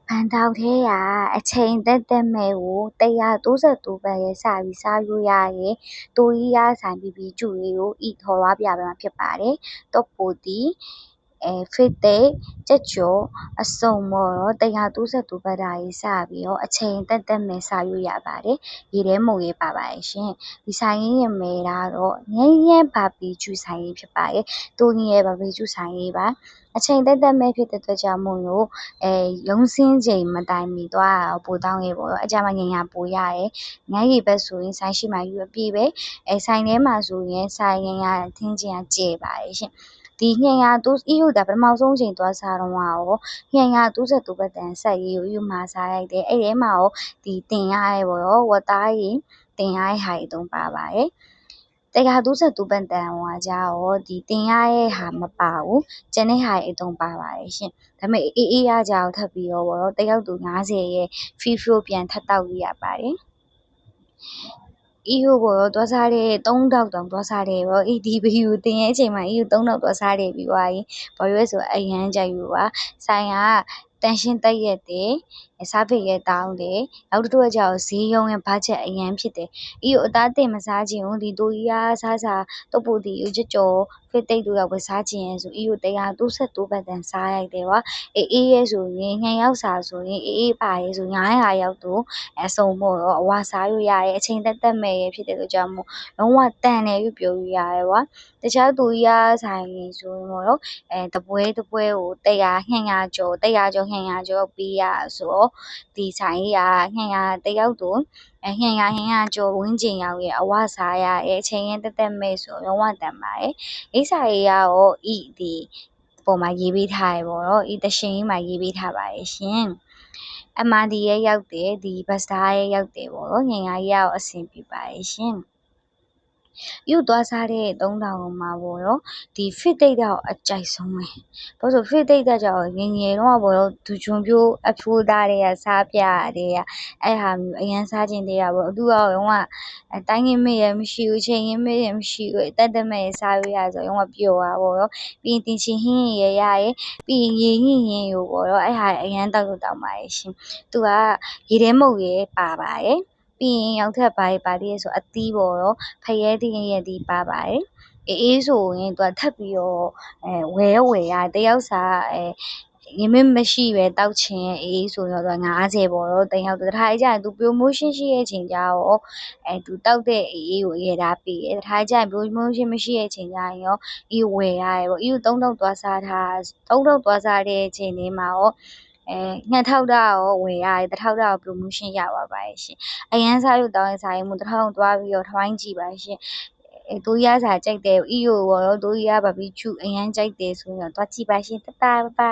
ဘန်ထောက်ထဲကအချိန်သက်မဲ့ကို132ဘတ်ရဲ့စပြီးစားလို့ရရဲ့တိုရီးယားဆိုင်ပြီးပြီးကျူလေးကိုဤထော်ဝါပြပေးမှာဖြစ်ပါတယ်။တော့ပိုတီဖိတ်သိက်ကြက်ကျော်အစုံပေါ့ရော132ဘတ်တာကြီးစပြီးတော့အချိန်သက်မဲ့စားလို့ရပါတယ်။ရေထဲမုံရေးပါပါတယ်ရှင်။ဒီဆိုင်ရင်းရဲ့မဲကတော့ငယ်ငယ်ဘာဘီကျူဆိုင်ရေးဖြစ်ပါတယ်။တိုနီရဲ့ဘာဘီကျူဆိုင်ရေးပါ။အချိန်သက်မဲ့ဖြစ်တဲ့အတွက်ကြောင့်မို့လို့ရုံးစင်းချိန်မတိုင်မီသွားတာပိုတောင်းရေပေါ့အကြမှာငင်ညာပိုရရဲငန်းရီဘက်ဆိုရင်ဆိုင်ရှိမှယူအပြည့်ပဲဆိုင်ထဲမှာဆိုရင်ဆိုင်ငင်ညာထင်းချင်းကကျေပါတယ်ရှင်ဒီ200ဒါပထမဆုံးချိန်သွားစားတော့232ဘတ်တန်ဆက်ရေးကိုယူမှာစားလိုက်တယ်အဲ့ထဲမှာရောဒီတင်ရရဲပေါ့ရောဝတ်သားကြီးတင်ရရဲ့ဟာကြီးတုံးပါပါတယ်132ဘတ်တန်ဟိုကကြာရောဒီတင်ရရဲ့ဟာမပါဘူးကျန်တဲ့ဟာရဲ့အတုံးပါပါတယ်ရှင်ဒါပေမဲ့အေးရကြအောင်ထပ်ပြီးတော့တယောက်သူ90ရဲ့ free flow ပြန်ထပ်တောက်ရပါတယ်EU ကိုတော့သွားစားတဲ့3000တောင်သွားစားတယ်ပေါ့ဒီဘီယူတင်ရဲ့အချိန်မှာ EU 3000သွားစားတယ်ပြီးသွားရင်ဘာလို့လဲဆိုအရန်ကြိုက်လို့ပါဆိုင်ကတန်ရှင်းတက်ရက်တယ်စားဖိတ်ရဲ့တောင်းတယ်နောက်တစ်ခုကကြောက်ဈေးရုံးရဲ့ဘတ်ဂျက်အရန်ဖြစ်တယ်EU အသားတင်မစားခြင်းကိုဒီတိုကြီးအားစားတုပ်ပူတီယူကြော်ဖိတ်တိတ်တို့ကဝယ်စားခြင်းဆို EU 132ဘတ်တန်စားရိုက်တယ်ကွာအေးရဲဆိုရင်2ရောက်စာဆိုရင်အေးပါရဲဆို900ရောက်တော့အစုံပေါ့တော့အဝါစားလို့ရရဲ့အချိန်သက်မဲ့ရဲ့ဖြစ်တဲ့အတွက်ကြောင့်မို့လုံးဝတန်တယ်လို့ပြောလို့ရရဲကွာတခြားတိုကြီးအားဆိုင်ဆိုရင်ပေါ့နော်တပွဲကို100 200ကျော်100ကျော်ပေးရဆိုတော့ဒီဆိုင်ကြီးက200တယောက်တော့200ကျော်ဝင်းကျင်ရောက်ရဲ့အဝစားရရဲ့အချိန်ရင်သက်မဲ့ဆိုလုံးဝတန်ပါတယ်အိစာရေးရောဒီပေါ်မှာရေးပေးထားရပေါ့နော်ဤတရှင်ကြီးမှာရေးပေးထားပါတယ်ရှင်MRD ရဲ့ရောက်တယ်ဒီဘတ်စတာရဲ့ရောက်တယ်ပေါ့နော်ငင်္ဂါကြီးရောအဆင်ပြေပါတယ်ရှင်ယူသွားစားတဲ့3000မှာပေါ့ရောဒီ fit date တော့အကြိုက်ဆုံးပဲဘာလို့ဆို fit date ကကြောင့်ငငယ်တော့ပေါ့ရောဒူချွန်ပြိုးအဖြိုးသားတွေကစားပြတဲ့အဲ့ဟာမျိုးအရန်စားခြင်းတွေကပေါ့သူကရောတိုင်းငင်းမေးရမရှိဘူးချိန်ငင်းမေးရမရှိဘူးတက်မဲ့စားရရဆိုရောပျော်တာပေါ့ရောပြီးတင်ချင်းဟင်းရရရဲ့ပြီးရေဟင်းရောပေါ့ရောအဲ့ဟာအရန်တောက်ပါရဲ့ရှင်သူကရေထဲမုတ်ရဲပါပါတယ်ပြီးရင်ရောက်ထက်ပါသေးရဲ့ဆိုအသီးပေါ့ရောဖရဲသီးရဲ့ဒီပါပါတယ်အေးဆိုရင်သူကထပ်ပြီးတော့ဝယ်ရတယောက်စာရင်မမရှိပဲတောက်ချင်အေးဆိုတော့90ပေါ့တော့တင်ရောက်တခါကြရင်သူ promotion ရှိရဲ့ချိန်ကြတော့သူတောက်တဲ့အေးကိုရေထားပေးတယ်တခါကြရင် promotion မရှိရဲ့ချိန်ကြရင်ရောအေးဝယ်ရရေပေါ့အေး3000သွားစားတဲ့ချိန်လေးမှာရော2000တာရောဝယ်ရတယ်1000တာရော promotion ရပါပါတယ်ရှင်အရန်စားလို့တောင်းရင်စားရင်မို့1000သွားပြီးတော့ထိုင်းကြည့်ပါရှင်တိုးရစာကြိုက်တယ် EU ရောတိုးရဘာဘီချူအရန်ကြိုက်တယ်ဆိုတော့သွားကြည့်ပါရှင်တတပါ